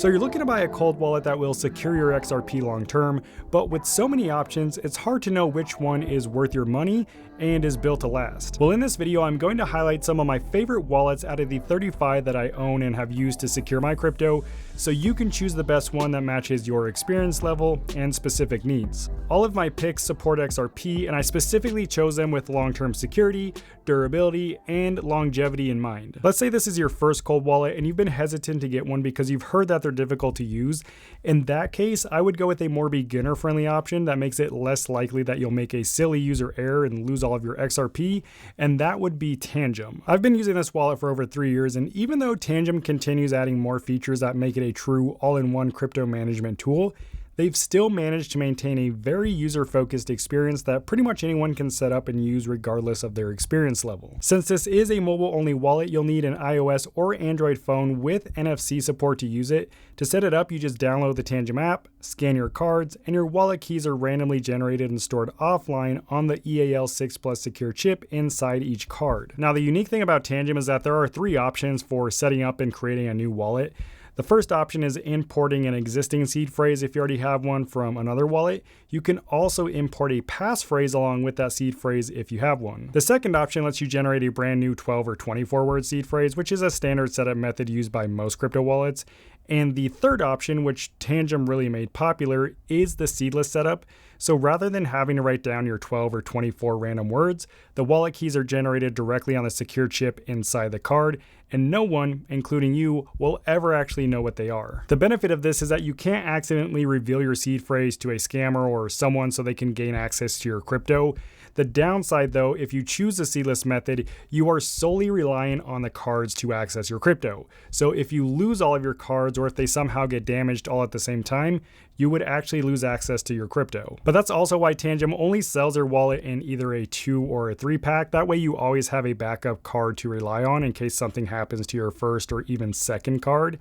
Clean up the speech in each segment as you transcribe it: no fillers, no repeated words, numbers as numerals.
So you're looking to buy a cold wallet that will secure your XRP long term, but with so many options, it's hard to know which one is worth your money and is built to last. Well, in this video, I'm going to highlight some of my favorite wallets out of the 35 that I own and have used to secure my crypto, so you can choose the best one that matches your experience level and specific needs. All of my picks support XRP, and I specifically chose them with long-term security, durability, and longevity in mind. Let's say this is your first cold wallet and you've been hesitant to get one because you've heard that they're difficult to use. In that case, I would go with a more beginner-friendly option that makes it less likely that you'll make a silly user error and lose all of your XRP, and that would be Tangem. I've been using this wallet for over 3 years, and even though Tangem continues adding more features that make it a true all-in-one crypto management tool, they've still managed to maintain a very user-focused experience that pretty much anyone can set up and use regardless of their experience level. Since this is a mobile-only wallet, you'll need an iOS or Android phone with NFC support to use it. To set it up, you just download the Tangem app, scan your cards, and your wallet keys are randomly generated and stored offline on the EAL6 Plus secure chip inside each card. Now, the unique thing about Tangem is that there are 3 options for setting up and creating a new wallet. The first option is importing an existing seed phrase if you already have one from another wallet. You can also import a passphrase along with that seed phrase if you have one. The second option lets you generate a brand new 12 or 24 word seed phrase, which is a standard setup method used by most crypto wallets. And the third option, which Tangem really made popular, is the seedless setup. So rather than having to write down your 12 or 24 random words, the wallet keys are generated directly on the secure chip inside the card, and no one, including you, will ever actually know what they are. The benefit of this is that you can't accidentally reveal your seed phrase to a scammer or someone so they can gain access to your crypto. The downside though, if you choose the seedless method, you are solely reliant on the cards to access your crypto. So if you lose all of your cards or if they somehow get damaged all at the same time, you would actually lose access to your crypto. But that's also why Tangem only sells their wallet in either a 2 or a 3 pack. That way you always have a backup card to rely on in case something happens to your first or even second card.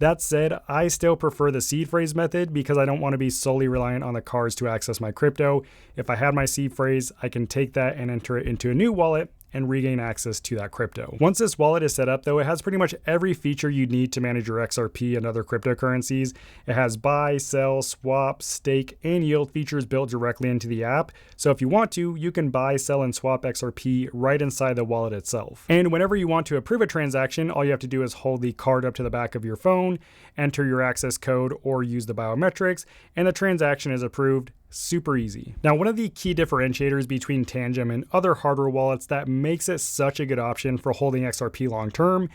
That said, I still prefer the seed phrase method because I don't want to be solely reliant on the cards to access my crypto. If I had my seed phrase, I can take that and enter it into a new wallet and regain access to that crypto. Once this wallet is set up though, it has pretty much every feature you need to manage your XRP and other cryptocurrencies. It has buy, sell, swap, stake, and yield features built directly into the app. So if you want to, you can buy, sell, and swap XRP right inside the wallet itself. And whenever you want to approve a transaction, all you have to do is hold the card up to the back of your phone, enter your access code, or use the biometrics, and the transaction is approved. Super easy. Now, one of the key differentiators between Tangem and other hardware wallets that makes it such a good option for holding XRP long term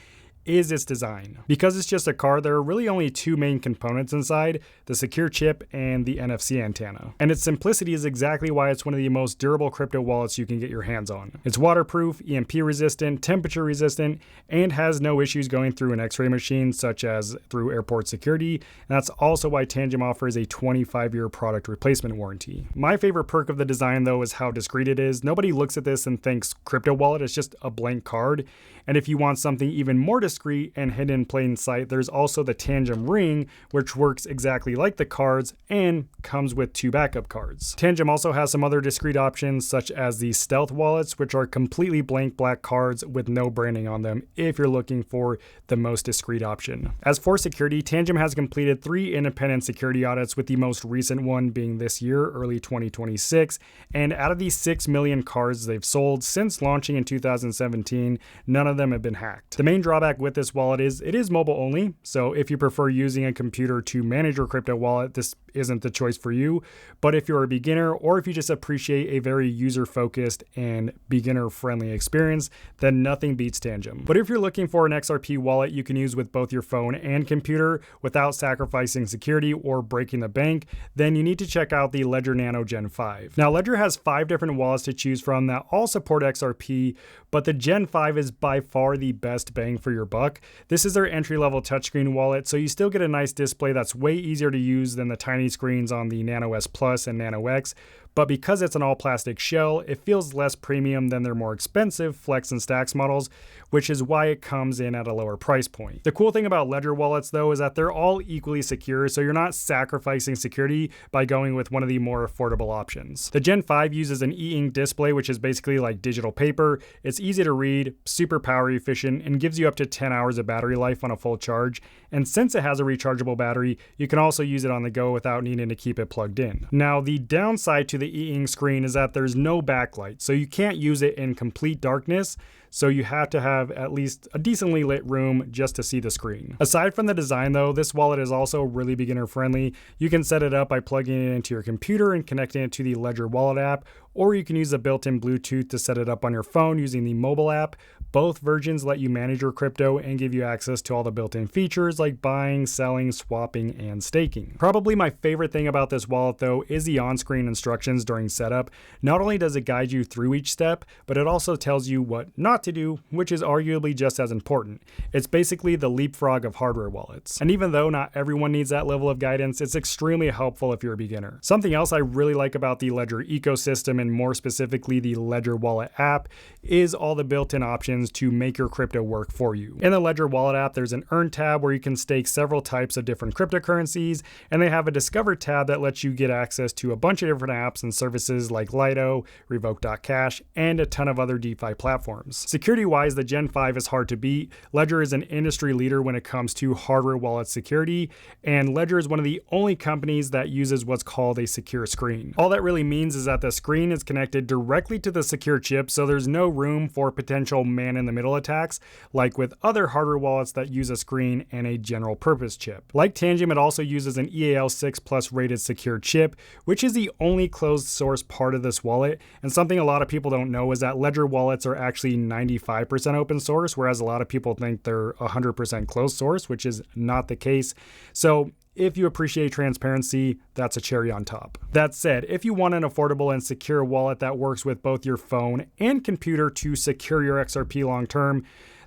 is its design. Because it's just a card, there are really only 2 main components inside, the secure chip and the NFC antenna. And its simplicity is exactly why it's one of the most durable crypto wallets you can get your hands on. It's waterproof, EMP resistant, temperature resistant, and has no issues going through an X-ray machine such as through airport security. And that's also why Tangem offers a 25-year product replacement warranty. My favorite perk of the design though is how discreet it is. Nobody looks at this and thinks crypto wallet is just a blank card. And if you want something even more discreet and hidden in plain sight, there's also the Tangem ring, which works exactly like the cards and comes with 2 backup cards. Tangem also has some other discreet options such as the stealth wallets, which are completely blank black cards with no branding on them if you're looking for the most discreet option. As for security, Tangem has completed 3 independent security audits, with the most recent one being this year, early 2026. And out of the 6 million cards they've sold since launching in 2017, none of them have been hacked. The main drawback with this wallet is it is mobile only, so if you prefer using a computer to manage your crypto wallet, this isn't the choice for you. But if you're a beginner or if you just appreciate a very user-focused and beginner-friendly experience, then nothing beats Tangem. But if you're looking for an XRP wallet you can use with both your phone and computer without sacrificing security or breaking the bank, then you need to check out the Ledger Nano Gen 5. Now, Ledger has 5 different wallets to choose from that all support XRP, but the Gen 5 is by far the best bang for your buck. This is their entry-level touchscreen wallet, so you still get a nice display that's way easier to use than the tiny screens on the Nano S Plus and Nano X. But because it's an all plastic shell, it feels less premium than their more expensive Flex and Stacks models, which is why it comes in at a lower price point. The cool thing about Ledger wallets though is that they're all equally secure, so you're not sacrificing security by going with one of the more affordable options. The Gen 5 uses an e-ink display, which is basically like digital paper. It's easy to read, super power efficient, and gives you up to 10 hours of battery life on a full charge, and since it has a rechargeable battery, you can also use it on the go without needing to keep it plugged in. Now, the downside to the e-ink screen is that there's no backlight, so you can't use it in complete darkness, so you have to have at least a decently lit room just to see the screen. Aside from the design though, this wallet is also really beginner friendly. You can set it up by plugging it into your computer and connecting it to the Ledger Wallet app, or you can use the built-in Bluetooth to set it up on your phone using the mobile app. Both versions let you manage your crypto and give you access to all the built-in features like buying, selling, swapping, and staking. Probably my favorite thing about this wallet though is the on-screen instructions during setup. Not only does it guide you through each step, but it also tells you what not to do, which is arguably just as important. It's basically the leapfrog of hardware wallets. And even though not everyone needs that level of guidance, it's extremely helpful if you're a beginner. Something else I really like about the Ledger ecosystem, and more specifically the Ledger Wallet app, is all the built-in options to make your crypto work for you. In the Ledger Wallet app, there's an Earn tab where you can stake several types of different cryptocurrencies, and they have a Discover tab that lets you get access to a bunch of different apps and services like Lido, Revoke.cash, and a ton of other DeFi platforms. Security-wise, the Gen 5 is hard to beat. Ledger is an industry leader when it comes to hardware wallet security, and Ledger is one of the only companies that uses what's called a secure screen. All that really means is that the screen is connected directly to the secure chip, so there's no room for potential man-in-the-middle attacks, like with other hardware wallets that use a screen and a general purpose chip. Like Tangem, it also uses an EAL6+ rated secure chip, which is the only closed source part of this wallet, and something a lot of people don't know is that Ledger wallets are actually 95% open source, whereas a lot of people think they're 100% closed source, which is not the case. So if you appreciate transparency, that's a cherry on top. That said, if you want an affordable and secure wallet that works with both your phone and computer to secure your XRP long term,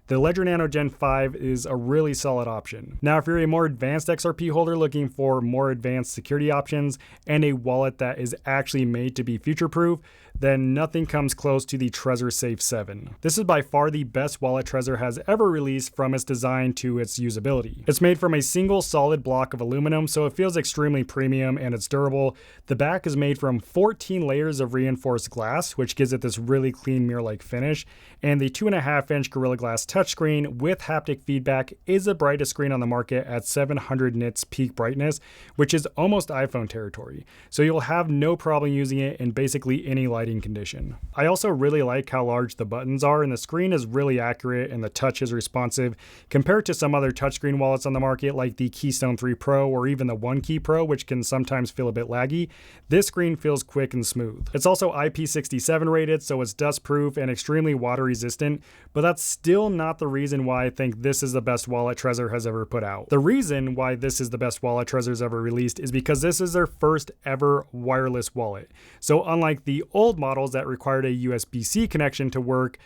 the Ledger Nano Gen 5 is a really solid option. Now, if you're a more advanced XRP holder looking for more advanced security options and a wallet that is actually made to be future-proof, then nothing comes close to the Trezor Safe 7. This is by far the best wallet Trezor has ever released, from its design to its usability. It's made from a single solid block of aluminum, so it feels extremely premium and it's durable. The back is made from 14 layers of reinforced glass, which gives it this really clean mirror-like finish, and the 2.5-inch Gorilla Glass touchscreen with haptic feedback is the brightest screen on the market at 700 nits peak brightness, which is almost iPhone territory. So you'll have no problem using it in basically any lighting condition. I also really like how large the buttons are, and the screen is really accurate and the touch is responsive compared to some other touchscreen wallets on the market like the Keystone 3 Pro or even the OneKey Pro, which can sometimes feel a bit laggy. This screen feels quick and smooth. It's also IP67 rated, so it's dust proof and extremely water resistant, but that's still not the reason why I think this is the best wallet Trezor has ever put out. The reason why this is the best wallet Trezor's ever released is because this is their first ever wireless wallet. So unlike the old models that required a USB-C connection to work,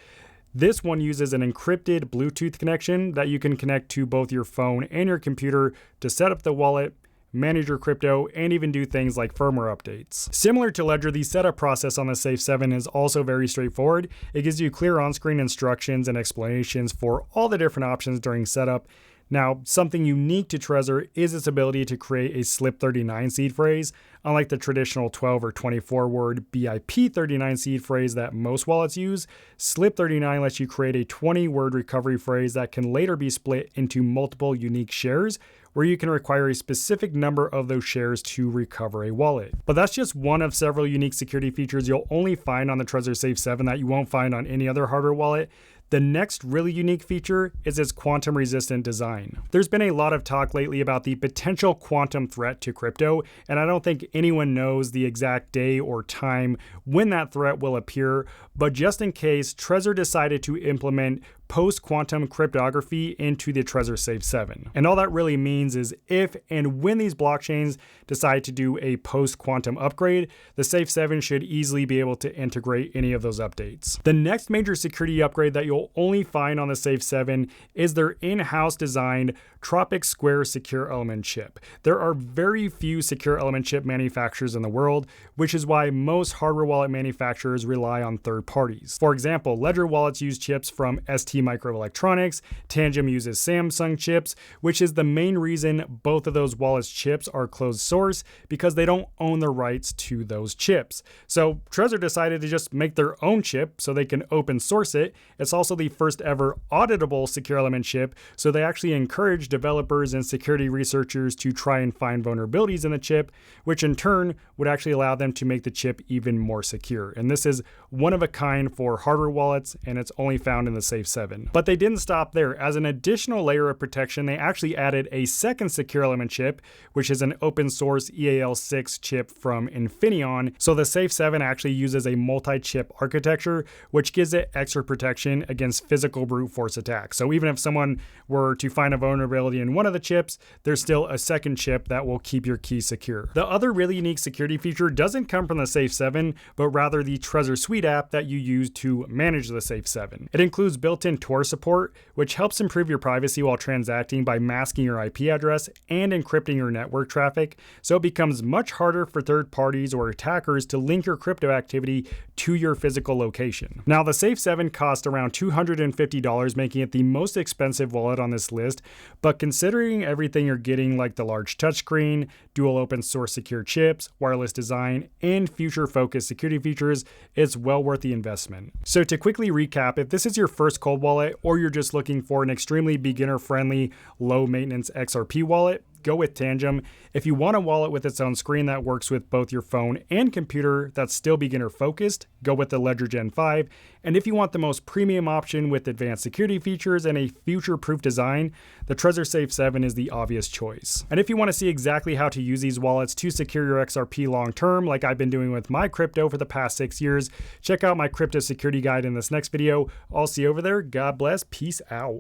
this one uses an encrypted Bluetooth connection that you can connect to both your phone and your computer to set up the wallet, manage your crypto, and even do things like firmware updates. Similar to Ledger, the setup process on the Safe 7 is also very straightforward. It gives you clear on-screen instructions and explanations for all the different options during setup. Now, something unique to Trezor is its ability to create a SLIP39 seed phrase. Unlike the traditional 12 or 24 word BIP39 seed phrase that most wallets use, SLIP39 lets you create a 20-word recovery phrase that can later be split into multiple unique shares, where you can require a specific number of those shares to recover a wallet. But that's just one of several unique security features you'll only find on the Trezor Safe 7 that you won't find on any other hardware wallet. The next really unique feature is its quantum resistant design. There's been a lot of talk lately about the potential quantum threat to crypto, and I don't think anyone knows the exact day or time when that threat will appear, but just in case, Trezor decided to implement post-quantum cryptography into the Trezor Safe 7. And all that really means is if and when these blockchains decide to do a post-quantum upgrade, the Safe 7 should easily be able to integrate any of those updates. The next major security upgrade that you'll only find on the Safe 7 is their in-house designed Tropic Square secure element chip. There are very few secure element chip manufacturers in the world, which is why most hardware wallet manufacturers rely on third parties. For example, Ledger wallets use chips from ST Microelectronics. Tangem uses Samsung chips, which is the main reason both of those wallets chips are closed source, because they don't own the rights to those chips. So Trezor decided to just make their own chip so they can open source it. It's also the first ever auditable secure element chip, so they actually encourage developers and security researchers to try and find vulnerabilities in the chip, which in turn would actually allow them to make the chip even more secure. And this is one of a kind for hardware wallets, and it's only found in the Safe 7. But they didn't stop there. As an additional layer of protection, they actually added a second secure element chip, which is an open source EAL6 chip from Infineon. So the Safe 7 actually uses a multi-chip architecture, which gives it extra protection against physical brute force attacks. So even if someone were to find a vulnerability in one of the chips, there's still a second chip that will keep your key secure. The other really unique security feature doesn't come from the Safe 7, but rather the Trezor Suite app that you use to manage the Safe 7. It includes built-in Tor support, which helps improve your privacy while transacting by masking your IP address and encrypting your network traffic, so it becomes much harder for third parties or attackers to link your crypto activity to your physical location. Now, the Safe 7 cost around $250, making it the most expensive wallet on this list, but considering everything you're getting, like the large touchscreen, dual open source secure chips, wireless design, and future-focused security features, it's well worth the investment. So to quickly recap, if this is your first cold wallet, or you're just looking for an extremely beginner-friendly, low-maintenance XRP wallet, go with Tangem. If you want a wallet with its own screen that works with both your phone and computer that's still beginner focused, go with the Ledger Gen 5. And if you want the most premium option with advanced security features and a future-proof design, the Trezor Safe 7 is the obvious choice. And if you want to see exactly how to use these wallets to secure your XRP long-term, like I've been doing with my crypto for the past 6 years, check out my crypto security guide in this next video. I'll see you over there. God bless. Peace out.